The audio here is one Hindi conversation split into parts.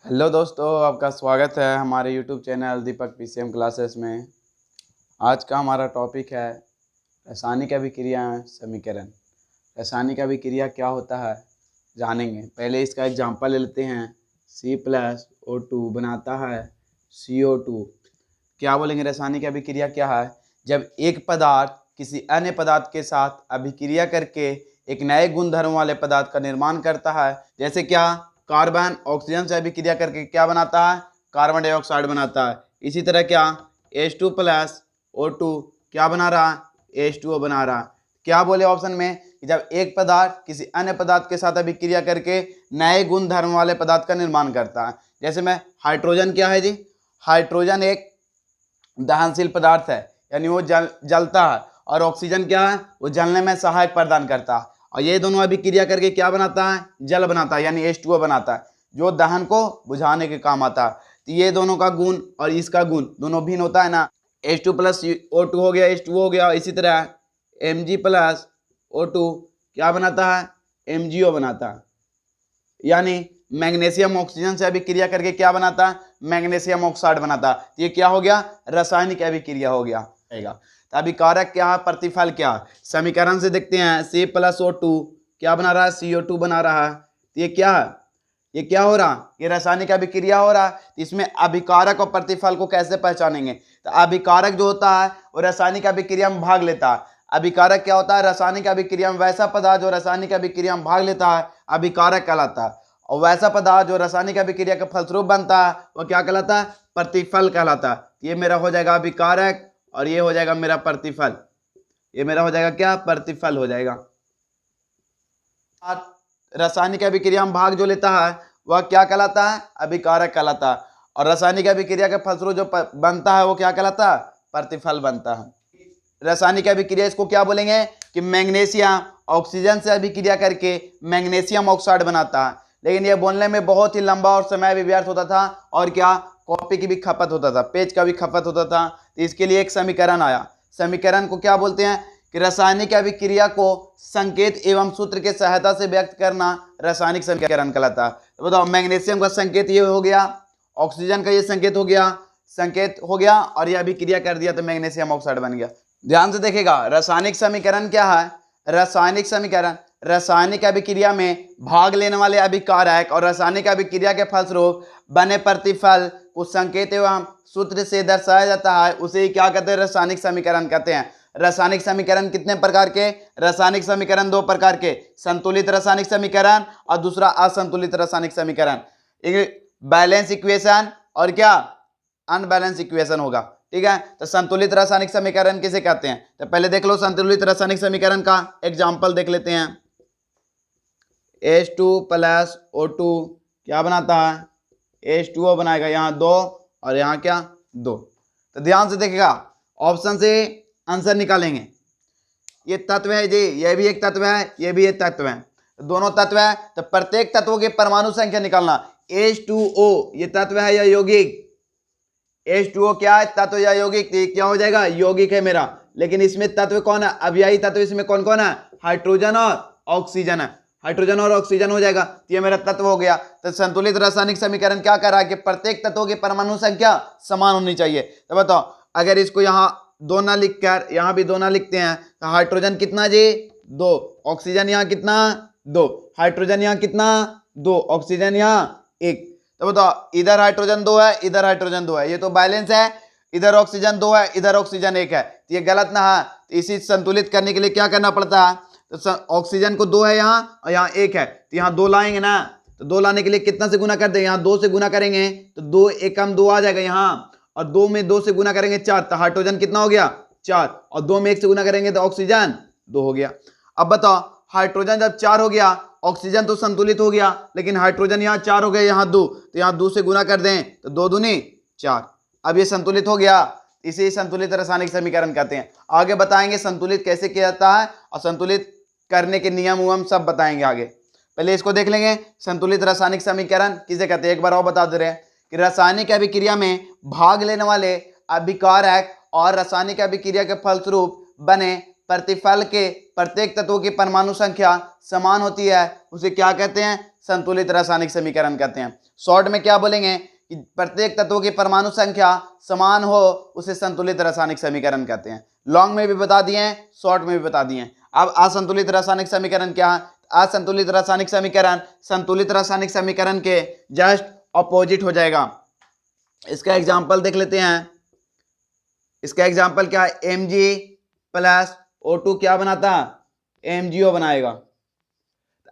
हेलो दोस्तों, आपका स्वागत है हमारे यूट्यूब चैनल दीपक पीसीएम क्लासेस में। आज का हमारा टॉपिक है रासायनिक अभिक्रिया समीकरण। रासायनिक अभिक्रिया क्या होता है जानेंगे। पहले इसका एग्जांपल ले लेते हैं। C+O2 बनाता है CO2। क्या बोलेंगे, रासायनिक अभिक्रिया क्या है? जब एक पदार्थ किसी अन्य पदार्थ के साथ अभिक्रिया करके एक नए गुणधर्म वाले पदार्थ का निर्माण करता है। जैसे क्या, कार्बन ऑक्सीजन से अभिक्रिया करके क्या बनाता है? कार्बन डाइऑक्साइड बनाता है। इसी तरह क्या, H2+O2 क्या बना रहा है? H2O बना रहा है। क्या बोले ऑप्शन में कि जब एक पदार्थ किसी अन्य पदार्थ के साथ अभिक्रिया करके नए गुणधर्म वाले पदार्थ का निर्माण करता है। जैसे में हाइड्रोजन क्या है जी? हाइड्रोजन एक दहनशील पदार्थ है, यानी वो जलता है। और ऑक्सीजन क्या है? वो जलने में सहायक प्रदान करता है। और ये दोनों अभिक्रिया करके क्या बनाता है? जल बनाता है, यानी H2O बनाता है, जो दहन को बुझाने के काम आता है। तो ये दोनों का गुण और इसका गुण दोनों भिन्न होता है ना। H2+O2 हो गया, H2O हो गया। इसी तरह Mg+O2 क्या बनाता है? MgO बनाता है। यानी मैग्नीशियम ऑक्सीजन से अभिक्रिया करके क्या बनाता है? मैग्नीशियम ऑक्साइड बनाता है। तो ये क्या हो गया? रासायनिक अभिक्रिया हो गया। तो अभिकारक क्या है, प्रतिफल क्या है? समीकरण से देखते हैं। C+O2 क्या बना रहा है? CO2 बना रहा है। तो ये क्या है? ये क्या हो रहा? ये रासायनिक अभिक्रिया हो रहा है। तो इसमें अभिकारक और प्रतिफल को कैसे पहचानेंगे? तो अभिकारक जो होता है वो रासायनिक अभिक्रिया में भाग लेता है। अभिकारक क्या होता है? रासायनिक अभिक्रिया में वैसा पदार्थ जो रासायनिक अभिक्रिया में भाग लेता है अभिकारक कहलाता है। और वैसा पदार्थ जो रासायनिक अभिक्रिया के फलस्वरूप बनता है वो क्या कहलाता है? प्रतिफल कहलाता है। ये मेरा हो जाएगा अभिकारक और ये हो जाएगा मेरा प्रतिफल। ये मेरा हो जाएगा क्या? प्रतिफल हो जाएगा। रासायनिक अभिक्रिया में भाग जो लेता है वह क्या कहलाता है? अभिकारक कहलाता है। और रासायनिक अभिक्रिया के फलस्वरूप जो बनता है वो क्या कहलाता है? प्रतिफल बनता है। रासायनिक अभिक्रिया इसको क्या बोलेंगे कि मैग्नीशियम ऑक्सीजन से अभिक्रिया करके मैग्नीशियम ऑक्साइड बनाता है। लेकिन यह बोलने में बहुत ही लंबा और समय भी व्यर्थ होता था, और क्या, कॉपी की भी खपत होता था, पेज का भी खपत होता था। तो इसके लिए एक समीकरण आया। समीकरण को क्या बोलते हैं कि रासायनिक अभिक्रिया को संकेत एवं सूत्र के सहायता से व्यक्त करना रासायनिक समीकरण कहलाता है। तो बताओ, मैग्नीशियम का संकेत ये हो गया, ऑक्सीजन का ये संकेत हो गया और ये अभिक्रिया कर दिया तो मैग्नीशियम ऑक्साइड बन गया। ध्यान से देखेगा, रासायनिक समीकरण क्या है? रासायनिक समीकरण रासायनिक अभिक्रिया में भाग लेने वाले अभिकारक और रासायनिक अभिक्रिया के फलस्वरूप बने प्रतिफल को संकेत एवं सूत्र से दर्शाया जाता है। उसे क्या कहते हैं? रासायनिक समीकरण कहते हैं। रासायनिक समीकरण कितने प्रकार के? रासायनिक समीकरण दो प्रकार के, संतुलित रासायनिक समीकरण और दूसरा असंतुलित रासायनिक समीकरण। बैलेंस इक्वेशन और क्या, अनबैलेंस इक्वेशन होगा। ठीक है, तो संतुलित रासायनिक समीकरण किसे कहते हैं? तो पहले देख लो संतुलित रासायनिक समीकरण का एग्जाम्पल देख लेते हैं। H2+O2 क्या बनाता है? H2O बनाएगा, यहाँ 2 और यहाँ क्या, 2। तो ध्यान से देखेगा, ऑप्शन से आंसर निकालेंगे। ये तत्व है जी, ये भी एक तत्व है, ये भी एक तत्व है, दोनों तत्व है। तो प्रत्येक तत्वों के परमाणु संख्या निकालना। H2O ये तत्व है या यौगिक? H2O क्या है? तत्व या यौगिक? क्या हो जाएगा? यौगिक है मेरा। लेकिन इसमें तत्व कौन है? अव्ययी तत्व इसमें कौन कौन है? हाइड्रोजन और ऑक्सीजन है। हाइड्रोजन और ऑक्सीजन हो जाएगा, ये मेरा तत्व हो गया। तो संतुलित रासायनिक समीकरण क्या कर रहा है कि प्रत्येक तत्वों की परमाणु संख्या समान होनी चाहिए। तो बताओ, अगर इसको यहाँ 2 ना लिखकर यहाँ भी 2 ना लिखते हैं तो हाइड्रोजन कितना जी? 2। ऑक्सीजन यहाँ कितना? 2। हाइड्रोजन यहाँ कितना? 2। ऑक्सीजन यहाँ 1। तो बताओ, इधर हाइड्रोजन 2 है, इधर हाइड्रोजन 2 है, ये तो बैलेंस है। इधर ऑक्सीजन 2 है, इधर ऑक्सीजन 1 है, तो ये गलत ना है। तो इसी संतुलित करने के लिए क्या करना पड़ता है? तो ऑक्सीजन को 2 है यहाँ और यहाँ 1 है, तो यहाँ 2 लाएंगे ना। तो 2 लाने के लिए कितना से गुना कर देंगे? यहाँ 2 से गुना करेंगे तो 2 1 कम 2 आ जाएगा यहाँ, और 2 में 2 से गुना करेंगे 4, तो हाइड्रोजन कितना हो गया? 4। और 2 में 1 से गुना करेंगे तो ऑक्सीजन 2 हो गया। अब बताओ, हाइड्रोजन जब 4 हो गया, ऑक्सीजन तो संतुलित हो गया, लेकिन हाइड्रोजन यहाँ 4 हो गया, यहाँ 2, तो यहाँ 2 से गुना कर दें तो 2 दूनी 4। अब ये संतुलित हो गया, इसे संतुलित रासायनिक समीकरण कहते हैं। आगे बताएंगे संतुलित कैसे किया जाता है और संतुलित करने के नियम उयम सब बताएंगे आगे। पहले इसको देख लेंगे, संतुलित रासायनिक समीकरण किसे कहते हैं। एक बार और बता दे रहे हैं कि रासायनिक अभिक्रिया में भाग लेने वाले अभिकारक और रासायनिक अभिक्रिया के फलस्वरूप बने प्रतिफल के प्रत्येक तत्वों की परमाणु संख्या समान होती है, उसे क्या कहते हैं? संतुलित रासायनिक समीकरण कहते हैं। शॉर्ट में क्या बोलेंगे कि प्रत्येक तत्व की परमाणु संख्या समान हो उसे संतुलित रासायनिक समीकरण कहते हैं। लॉन्ग में भी बता दिए हैं, शॉर्ट में भी बता दिए हैं। अब असंतुलित रासायनिक समीकरण क्या है? असंतुलित रासायनिक समीकरण संतुलित रासायनिक समीकरण के जस्ट अपोजिट हो जाएगा। इसका एग्जाम्पल देख लेते हैं। इसका एग्जाम्पल क्या है? Mg प्लस O2 क्या बनाता? MgO बनाएगा।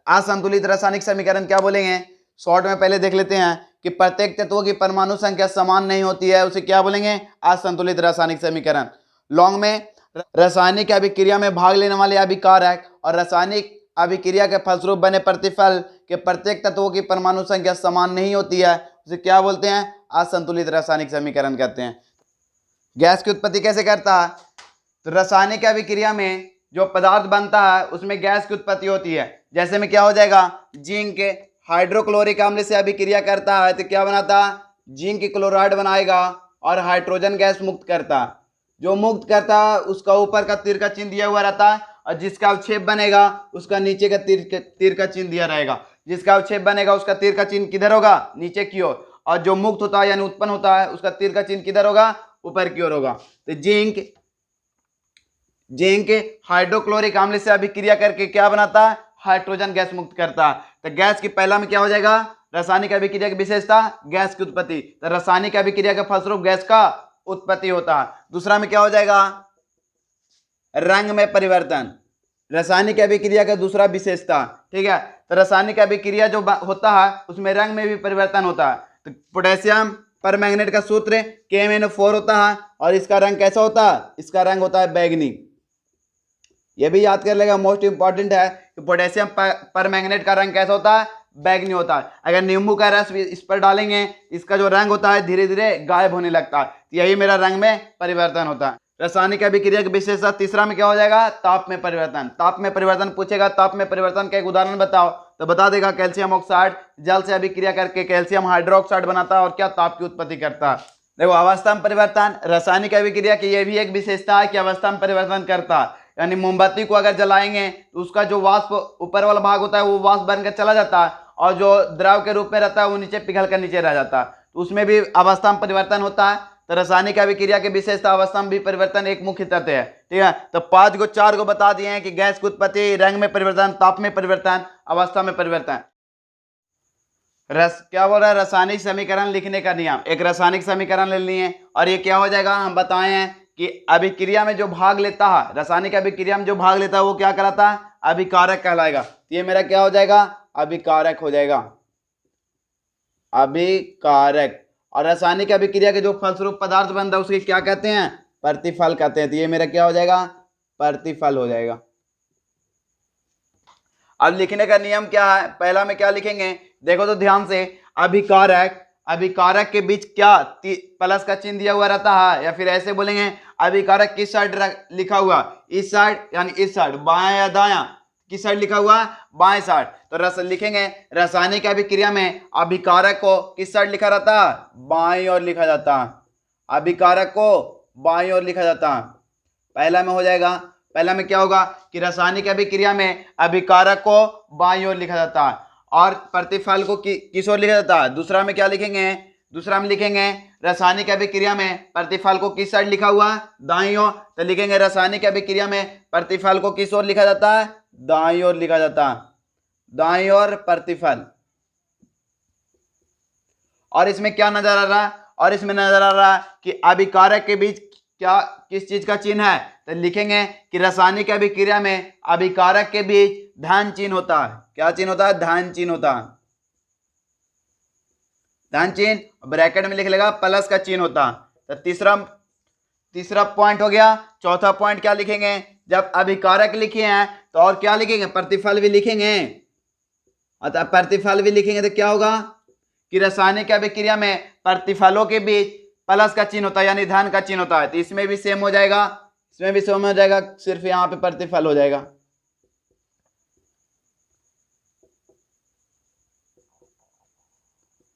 असंतुलित रासायनिक समीकरण क्या बोलेंगे? शॉर्ट में पहले देख लेते हैं कि प्रत्येक तत्वों की परमाणु संख्या समान नहीं होती है, उसे क्या बोलेंगे? असंतुलित रासायनिक समीकरण। लॉन्ग में रासायनिक अभिक्रिया में भाग लेने वाले अभिकारक और रासायनिक अभिक्रिया के फलस्वरूप बने प्रतिफल के प्रत्येक तत्वों की परमाणु संख्या समान नहीं होती है, उसे क्या बोलते हैं? असंतुलित रासायनिक समीकरण कहते हैं। गैस की उत्पत्ति कैसे करता है? तो रासायनिक अभिक्रिया में जो पदार्थ बनता है उसमें गैस की उत्पत्ति होती है। जैसे में क्या हो जाएगा? जिंक हाइड्रोक्लोरिक अम्ल से अभिक्रिया करता है तो क्या बनाता? जिंक क्लोराइड बनाएगा और हाइड्रोजन गैस मुक्त करता। जो मुक्त करता उसका ऊपर का तीर का चिन्ह दिया हुआ रहता है और जिसका अवक्षेप बनेगा उसका नीचे का तीर का चिन्ह दिया रहेगा। जिसका अवक्षेप बनेगा उसका तीर का चिन्ह किधर होगा? नीचे की ओर। और जो मुक्त होता है यानी उत्पन्न होता है उसका तीर का चिन्ह किधर होगा? ऊपर की ओर होगा। तो जिंक हाइड्रोक्लोरिक अम्ल से अभिक्रिया करके क्या बनाता है? हाइड्रोजन गैस मुक्त करता है। तो गैस की पहला में क्या हो जाएगा? रासायनिक अभिक्रिया की विशेषता गैस की उत्पत्ति। तो रासायनिक अभिक्रिया के फलस्वरूप गैस का उत्पत्ति होता है। दूसरा में क्या हो जाएगा? रंग में परिवर्तन। रासायनिक अभिक्रिया का दूसरा विशेषता, ठीक है। तो रासायनिक अभिक्रिया जो होता है उसमें रंग में भी परिवर्तन होता है। तो पोटेशियम परमैंगनेट का सूत्र KMnO4 होता है और इसका रंग कैसा होता है? इसका रंग होता है बैगनी। ये भी याद कर लेगा, मोस्ट इंपॉर्टेंट है कि पोटेशियम परमैंगनेट का रंग कैसा होता है? बैगनी होता है। अगर नींबू का रस इस पर डालेंगे इसका जो रंग होता है धीरे धीरे गायब होने लगता है। यही मेरा रंग में परिवर्तन होता है। रासायनिक अभिक्रिया की विशेषता तीसरा में क्या हो जाएगा? ताप में परिवर्तन। ताप में परिवर्तन पूछेगा, ताप में परिवर्तन का एक उदाहरण बताओ तो बता देगा कैल्शियम ऑक्साइड जल से अभिक्रिया करके कैल्शियम हाइड्रोक्साइड बनाता है और क्या? ताप की उत्पत्ति करता है। देखो अवस्था में परिवर्तन रासायनिक अभिक्रिया की यह भी एक विशेषता है कि अवस्था में परिवर्तन करता है। यानी मोमबत्ती को अगर जलाएंगे तो उसका जो वाष्प ऊपर वाला भाग होता है वो वाष्प बनकर चला जाता है और जो द्रव के रूप में रहता है वो नीचे पिघल कर नीचे रह जाता है। तो उसमें भी अवस्था में परिवर्तन होता है। तो रासायनिक अभिक्रिया की विशेषता अवस्था में भी परिवर्तन एक मुख्य तथ्य है, ठीक है। तो 4 को बता दिए हैं कि गैस की उत्पत्ति, रंग में परिवर्तन, ताप में परिवर्तन, अवस्था में परिवर्तन। क्या बोल रहा है? रासायनिक समीकरण लिखने का नियम। एक रासायनिक समीकरण ले लिए और ये क्या हो जाएगा? हम बताए हैं कि अभिक्रिया में जो भाग लेता है, रासायनिक अभिक्रिया में जो भाग लेता है वो क्या कहलाता है? अभिकारक कहलाएगा। तो ये मेरा क्या हो जाएगा? अभिकारक हो जाएगा, अभिकारक। और रासायनिक अभिक्रिया के जो फलस्वरूप पदार्थ बनता है उसके क्या कहते हैं? प्रतिफल कहते हैं। तो ये मेरा क्या हो जाएगा? प्रतिफल हो जाएगा। अब लिखने का नियम क्या है? पहला में क्या लिखेंगे? देखो तो ध्यान से, अभिकारक के बीच क्या प्लस का चिन्ह दिया हुआ रहता है या फिर ऐसे बोलेंगे अभिकारक किस साइड लिखा हुआ? इस साइड यानी इस साइड, बायां या दायां? किस साइड लिखा हुआ? बाएं साइड। तो लिखेंगे रासायनिक अभिक्रिया में अभिकारक को किस साइड लिखा रहता है? बाईं ओर लिखा जाता है। अभिकारक को बाईं ओर लिखा जाता है। पहला में हो जाएगा, पहला में क्या होगा कि रासायनिक अभिक्रिया में अभिकारक को बाईं ओर लिखा जाता है और प्रतिफल को किस ओर लिखा जाता है? दूसरा में क्या लिखेंगे? दूसरा में लिखेंगे रासायनिक अभिक्रिया में प्रतिफल को किस साइड लिखा हुआ? दाईं ओर। तो लिखेंगे रासायनिक अभिक्रिया में प्रतिफल को किस ओर लिखा जाता है? दाईं ओर लिखा जाता है, दाईं ओर प्रतिफल। और इसमें क्या नजर आ रहा है? और इसमें नजर आ रहा है कि अभिकारक के बीच क्या किस चीज का चिन्ह है? तो लिखेंगे कि रासायनिक अभिक्रिया में अभिकारक के बीच धन चिन्ह होता है। क्या चिन्ह होता है? धन चिन्ह होता है। धन चिन्ह ब्रैकेट में लिख लेगा प्लस का चिन्ह होता है। तो तीसरा पॉइंट हो गया। चौथा पॉइंट क्या लिखेंगे? जब अभिकारक लिखे हैं तो और क्या लिखेंगे? प्रतिफल भी लिखेंगे। अतः प्रतिफल भी लिखेंगे तो क्या होगा कि रासायनिक अभिक्रिया में प्रतिफलों के बीच प्लस का चिन्ह होता है यानी धन का चिन्ह होता है। तो इसमें भी सेम हो जाएगा, इसमें भी सेम हो जाएगा, सिर्फ यहां पे प्रतिफल हो जाएगा।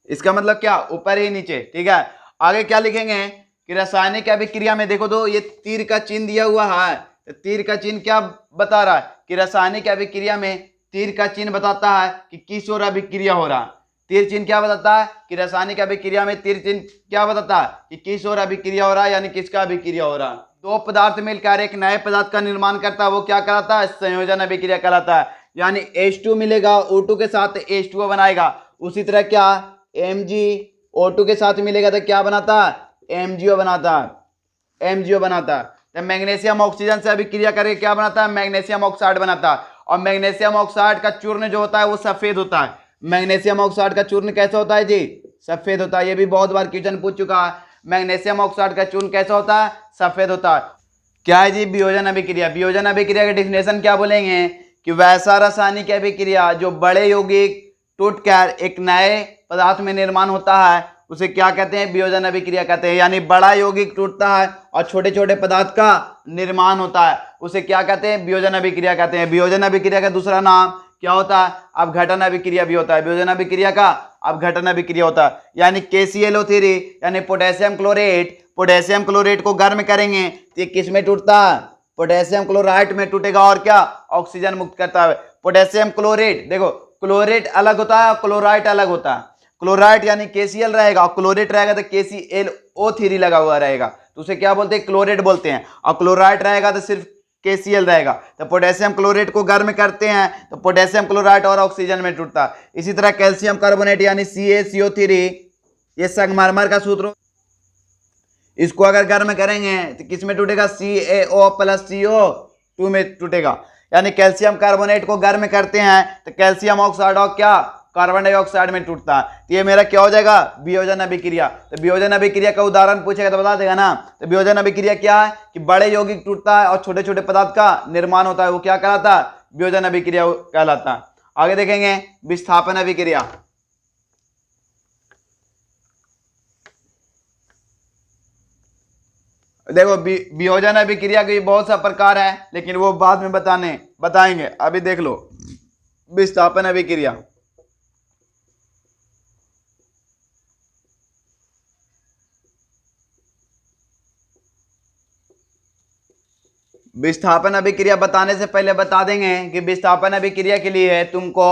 इसका मतलब क्या? ऊपर ही नीचे, ठीक है। आगे क्या लिखेंगे कि रासायनिक अभिक्रिया में देखो तो ये तीर का चिन्ह दिया हुआ है। तो तीर का चिन्ह क्या बता रहा है कि रासायनिक अभिक्रिया में तीर का चिन्ह बताता है कि किस ओर अभिक्रिया हो रहा है। तीर चिन्ह क्या बताता है कि रासायनिक अभिक्रिया में तीर चिन्ह क्या बताता है कि किस ओर अभिक्रिया हो रहा है, यानी किसका अभिक्रिया हो रहा है। दो पदार्थ मिलकर एक नए पदार्थ का निर्माण करता है, वो क्या कहलाता है, संयोजन अभिक्रिया कहलाता है। यानी H2 मिलेगा O2 के साथ H2O बनाएगा। उसी तरह क्या MgO2 के साथ मिलेगा तो क्या बनाता है, MgO बनाता है, MgO बनाता है। जब मैग्नीशियम ऑक्सीजन से अभिक्रिया करके क्या बनाता है, मैग्नीशियम ऑक्साइड बनाता है। और मैग्नीशियम ऑक्साइड का चूर्ण जो होता है वो सफेद होता है। मैग्नीशियम ऑक्साइड का चूर्ण कैसा होता है जी, सफेद होता है। ये भी बहुत बार क्वेश्चन पूछ चुका है, मैग्नीशियम ऑक्साइड का चूर्ण कैसा होता है, सफेद होता है। क्या है जी, वियोजन अभिक्रिया। वियोजन अभिक्रिया की डेफिनेशन क्या बोलेंगे कि वैसा रासायनिक अभिक्रिया जो बड़े यौगिक टूटकर एक नए पदार्थ में निर्माण होता है उसे क्या कहते हैं, वियोजन अभिक्रिया कहते हैं। यानी बड़ा यौगिक टूटता है और छोटे छोटे पदार्थ का निर्माण होता है, उसे क्या कहते हैं, वियोजन अभिक्रिया कहते हैं। वियोजन अभिक्रिया का दूसरा नाम क्या होता है, अपघटन अभिक्रिया भी होता है। वियोजन अभिक्रिया का अपघटन अभिक्रिया होता है। यानी KClO3 यानी पोटेशियम क्लोरेट, पोटेशियम क्लोरेट को गर्म करेंगे तो ये किस में टूटता है, पोटेशियम क्लोराइड में टूटेगा और क्या, ऑक्सीजन मुक्त करता है। पोटेशियम क्लोरेट, देखो क्लोरेट अलग होता है, क्लोराइड अलग होता है। क्लोराइड यानी KCl रहेगा और क्लोरेट रहेगा तो KClO3 लगा हुआ रहेगा, तो उसे क्या बोलते हैं, क्लोरेट बोलते हैं। और क्लोराइड रहेगा तो सिर्फ KCl रहेगा। तो पोटेशियम क्लोरेट को गर्म करते हैं तो पोटेशियम क्लोराइड और ऑक्सीजन में टूटता है। इसी तरह कैल्शियम कार्बोनेट यानी CaCO3, ये संगमरमर का सूत्र, इसको अगर गर्म करेंगे तो किस में टूटेगा, CaO + CO2 में टूटेगा। यानी कैल्शियम कार्बोनेट को गर्म करते हैं तो कैल्शियम ऑक्साइड और क्या, कार्बन डाइऑक्साइड में टूटता है। तो ये मेरा क्या हो जाएगा, वियोजन अभिक्रिया। तो वियोजन अभिक्रिया का उदाहरण पूछेगा तो बता देगा ना। तो वियोजन अभिक्रिया क्या है कि बड़े यौगिक टूटता है और छोटे छोटे पदार्थ का निर्माण होता है, वो क्या कहलाता है, वियोजन अभिक्रिया कहलाता है। आगे देखेंगे विस्थापन अभिक्रिया। देखो वियोजन अभिक्रिया के बहुत सा प्रकार है, लेकिन वो बाद में बताएंगे। अभी देख लो विस्थापन अभिक्रिया। विस्थापन अभिक्रिया बताने से पहले बता देंगे कि विस्थापन अभिक्रिया के लिए तुमको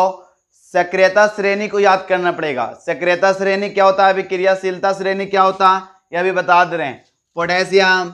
सक्रियता श्रेणी को याद करना पड़ेगा। सक्रियता श्रेणी क्या होता है, अभिक्रियाशीलता श्रेणी क्या होता है, यह भी बता दे रहे हैं। पोटेशियम